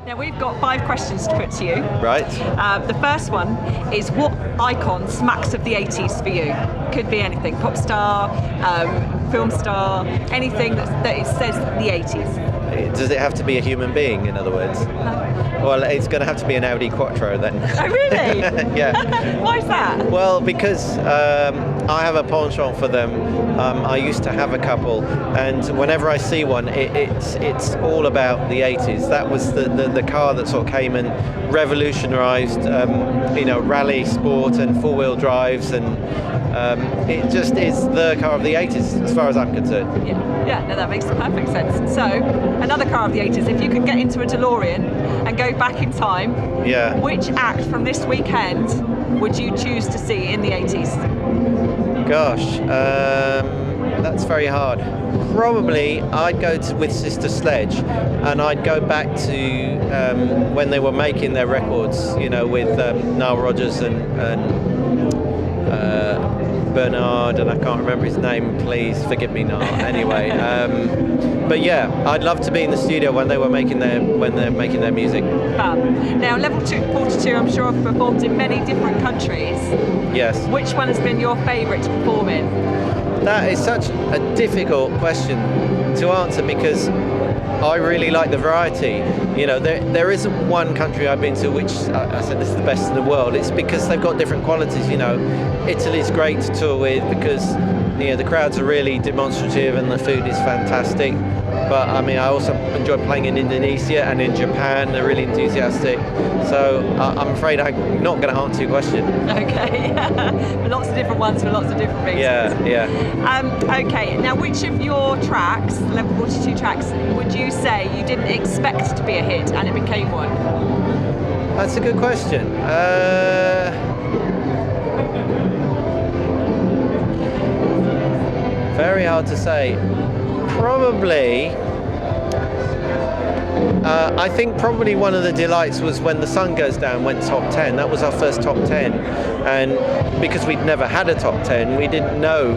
Now we've got 5 questions to put to you. Right. The first one is, what icon smacks of the 80s for you? Could be anything, pop star, film star, anything that it says the 80s. Does it have to be a human being, in other words? Well, it's going to have to be an Audi Quattro then. Oh, really? Yeah. Why is that? Well, because I have a penchant for them. I used to have a couple, and whenever I see one, it's all about the 80s. That was the car that sort of came and revolutionised, rally sport and four-wheel drives, and it just is the car of the 80s as far as I'm concerned. Yeah, no, that makes perfect sense. So, another car of the 80s, if you could get into a DeLorean and go back in time, which act from this weekend would you choose to see in the 80s? Gosh, that's very hard. Probably I'd go with Sister Sledge, and I'd go back to when they were making their records, with Nile Rodgers and Bernard, and I can't remember his name, please forgive me now. Anyway, but yeah, I'd love to be in the studio when they're making their music. Fab. Now, Level 42, I'm sure have performed in many different countries. Yes. Which one has been your favourite to perform in? That is such a difficult question to answer, because I really like the variety. There isn't one country I've been to which I said this is the best in the world. It's because they've got different qualities. Italy's great to tour with because the crowds are really demonstrative and the food is fantastic. But I also enjoy playing in Indonesia and in Japan. They're really enthusiastic. So I'm afraid I'm not going to answer your question. Okay. Lots of different ones for lots of different reasons. Yeah. Okay. Now, which of your tracks, Level 42 tracks, would you say you didn't expect to be a hit and it became one? That's a good question. Very hard to say. Probably, I think probably one of the delights was When the Sun Goes Down went top 10. That was our first top 10, and because we'd never had a top 10, we didn't know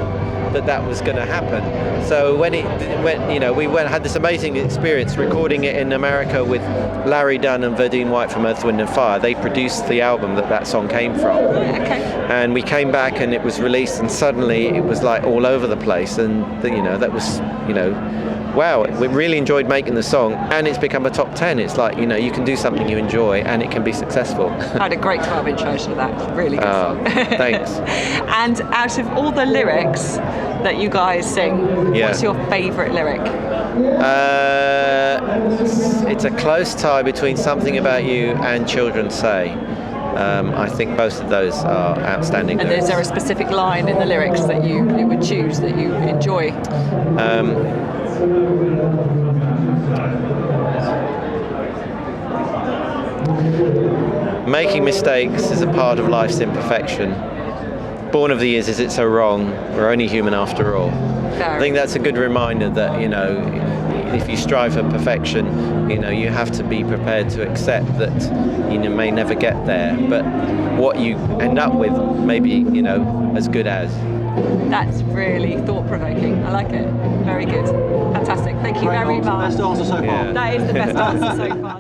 that was going to happen. So when we had this amazing experience recording it in America with Larry Dunn and Verdine White from Earth, Wind and Fire. They produced the album that song came from. Okay. And we came back and it was released, and suddenly it was like all over the place, and that was wow, we really enjoyed making the song, and it's become a top 10. It's like, you can do something you enjoy and it can be successful. I had a great 12-inch version of that. Really good song. Thanks. And out of all the lyrics that you guys sing, what's your favourite lyric? It's a close tie between Something About You and Children Say. I think both of those are outstanding. And is there a specific line in the lyrics that you would choose that you enjoy? Making mistakes is a part of life's imperfection. Born of the years, is it so wrong? We're only human after all. I think that's a good reminder that, if you strive for perfection, you have to be prepared to accept that you may never get there, but what you end up with may be, as good as. That's really thought-provoking. I like it. Very good. Fantastic. Thank you very much. Best answer so far. That is the best answer so far.